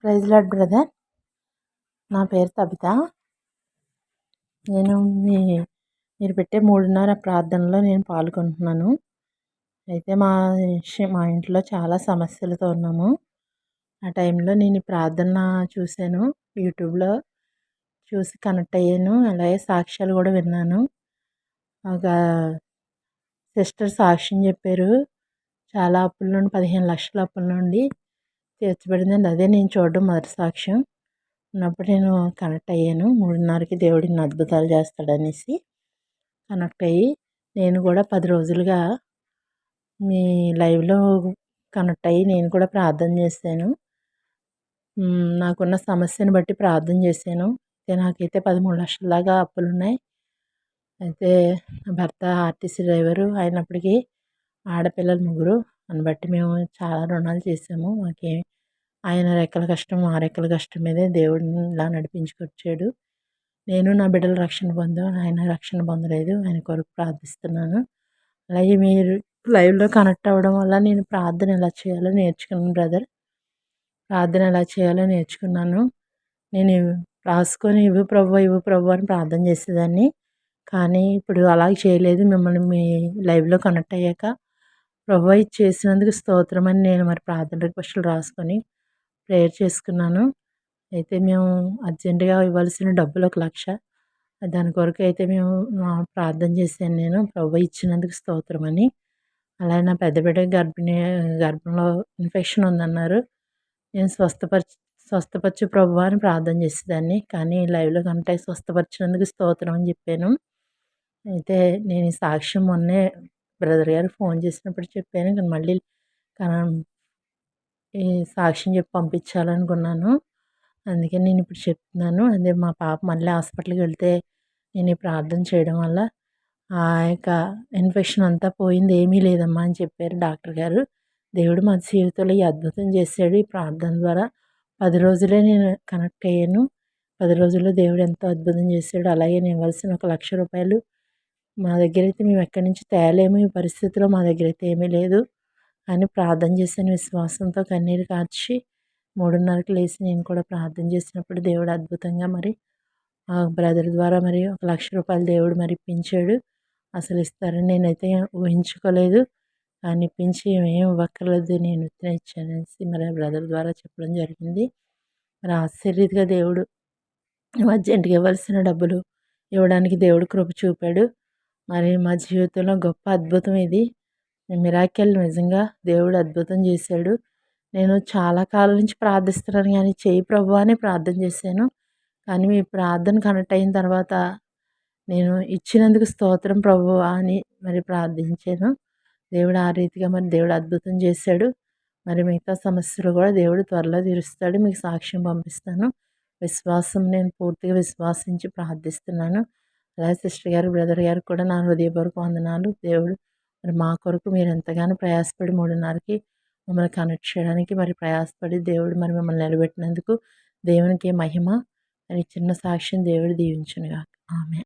Praise lord brother. నా పేరు Tabitha. నేను మీరు పెట్టే 3:30 ప్రార్థనలో నేను పాల్గొంటున్నాను. అయితే మా ఇంట్లో చాలా సమస్యలతో ఉన్నాము. ఆ టైంలో నేను ఈ ప్రార్థన చూశాను. యూట్యూబ్లో చూసి కనెక్ట్ అయ్యాను. అలాగే సాక్ష్యాలు కూడా విన్నాను. ఒక సిస్టర్ సాక్ష్యం చెప్పారు. చాలా అప్పుల నుండి 15 లక్షల అప్పుల నుండి తీర్చబడిందండి. అదే నేను చూడడం మొదటి సాక్ష్యం. ఉన్నప్పుడు నేను కనెక్ట్ అయ్యాను. 3:30కి దేవుడు ఇన్ని అద్భుతాలు చేస్తాడనేసి కనెక్ట్ అయ్యి నేను కూడా 10 రోజులుగా మీ లైవ్లో కనెక్ట్ అయ్యి నేను కూడా ప్రార్థన చేశాను. నాకున్న సమస్యను బట్టి ప్రార్థన చేశాను. నాకైతే 13 లక్షల దాకా అప్పులు ఉన్నాయి. అయితే నా భర్త ఆర్టీసీ డ్రైవరు అయినప్పటికీ ఆడపిల్లలు 3 అని బట్టి మేము చాలా రుణాలు చేసాము. ఆయన రెక్కల కష్టం మా రెక్కల కష్టం మీదే దేవుడు ఇలా నడిపించుకొచ్చాడు. నేను నా బిడ్డలు రక్షణ పొందాం. ఆయన రక్షణ పొందలేదు. ఆయన కొరకు ప్రార్థిస్తున్నాను. అలాగే మీరు లైవ్లో కనెక్ట్ అవ్వడం వల్ల నేను ప్రార్థన ఎలా చేయాలో నేర్చుకున్నాను బ్రదర్. ప్రార్థన ఎలా చేయాలో నేర్చుకున్నాను. నేను రాసుకొని ఇవ్వు ప్రభు అని ప్రార్థన చేసేదాన్ని. కానీ ఇప్పుడు అలా చేయలేదు. మిమ్మల్ని మీ లైవ్లో కనెక్ట్ అయ్యాక ప్రభు ఇది చేసినందుకు స్తోత్రం అని నేను మరి ప్రార్థన రిక్వెస్టులు రాసుకొని ప్రేయర్ చేసుకున్నాను. అయితే మేము అర్జెంటుగా ఇవ్వాల్సిన డబ్బులు 1,00,000. దాని కొరకు అయితే మేము ప్రార్థన చేశాను నేను. ప్రభు ఇచ్చినందుకు స్తోత్రం అని. అలాగే నా పెద్ద బిడ్డ గర్భంలో ఇన్ఫెక్షన్ ఉందన్నారు. నేను స్వస్థపరచు ప్రభువా అని ప్రార్థన చేసేదాన్ని. కానీ లైవ్లో కంటే స్వస్థపరిచినందుకు స్తోత్రం అని చెప్పాను. అయితే నేను ఈ సాక్ష్యం మొన్నే బ్రదర్ గారు ఫోన్ చేసినప్పుడు చెప్పాను. కానీ మళ్ళీ ఈ సాక్ష్యం చెప్పి పంపించాలనుకున్నాను. అందుకని నేను ఇప్పుడు చెప్తున్నాను. అదే మా పాప మళ్ళీ హాస్పిటల్కి వెళ్తే నేను ఈ ప్రార్థన చేయడం వల్ల ఆ యొక్క ఇన్ఫెక్షన్ అంతా పోయింది. ఏమీ లేదమ్మా అని చెప్పారు డాక్టర్ గారు. దేవుడు మా జీవితంలో ఈ అద్భుతం చేశాడు. ఈ ప్రార్థన ద్వారా 10 రోజులే నేను కనెక్ట్ అయ్యాను. 10 రోజుల్లో దేవుడు ఎంతో అద్భుతం చేశాడు. అలాగే నేను ఇవ్వాల్సిన 1,00,000 రూపాయలు మా దగ్గర అయితే మేము ఎక్కడి నుంచి తేలేము. ఈ పరిస్థితిలో మా దగ్గర అయితే ఏమీ లేదు అని ప్రార్థన చేశాను. విశ్వాసంతో కన్నీరు కార్చి 3:30కి లేచి నేను కూడా ప్రార్థన చేసినప్పుడు దేవుడు అద్భుతంగా మరి బ్రదర్ ద్వారా మరి 1,00,000 రూపాయలు దేవుడు మరి ఇప్పించాడు. అసలు ఇస్తారని నేనైతే ఊహించుకోలేదు. కానీ ఇప్పించి ఏం ఇవ్వక్కర్లేదు నేను ఉత్తినే ఇచ్చాననేసి మరి బ్రదర్ ద్వారా చెప్పడం జరిగింది. మరి ఆశ్చర్యరీతిగా దేవుడు అర్జెంటుగా ఇవ్వాల్సిన డబ్బులు ఇవ్వడానికి దేవుడు కృప చూపాడు. మరి మా జీవితంలో గొప్ప అద్భుతం ఇది. మిరాకిల్ నిజంగా దేవుడు అద్భుతం చేశాడు. నేను చాలా కాలం నుంచి ప్రార్థిస్తున్నాను కానీ చెయ్యి ప్రభువా అని ప్రార్థన చేశాను. కానీ మీ ప్రార్థన కనెక్ట్ అయిన తర్వాత నేను ఇచ్చినందుకు స్తోత్రం ప్రభువా అని మరి ప్రార్థించాను. దేవుడు ఆ రీతిగా మరి దేవుడు అద్భుతం చేశాడు. మరి మిగతా సమస్యలు కూడా దేవుడు త్వరలో తీరుస్తాడు. మీకు సాక్ష్యం పంపిస్తాను. నేను పూర్తిగా విశ్వాసించి ప్రార్థిస్తున్నాను. అలాగే సిస్టర్ గారు బ్రదర్ గారు కూడా నా హృదయపూర్వక వందనాలు. దేవుడు మరి మా కొరకు మీరు ఎంతగానో ప్రయాసపడి 3:30కి మమ్మల్ని కనెక్ట్ చేయడానికి మరి ప్రయాసపడి దేవుడు మరి మిమ్మల్ని నిలబెట్టినందుకు దేవునికి మహిమ. అని చిన్న సాక్ష్యం దేవుడు దీవించునుగాక. ఆమేన్.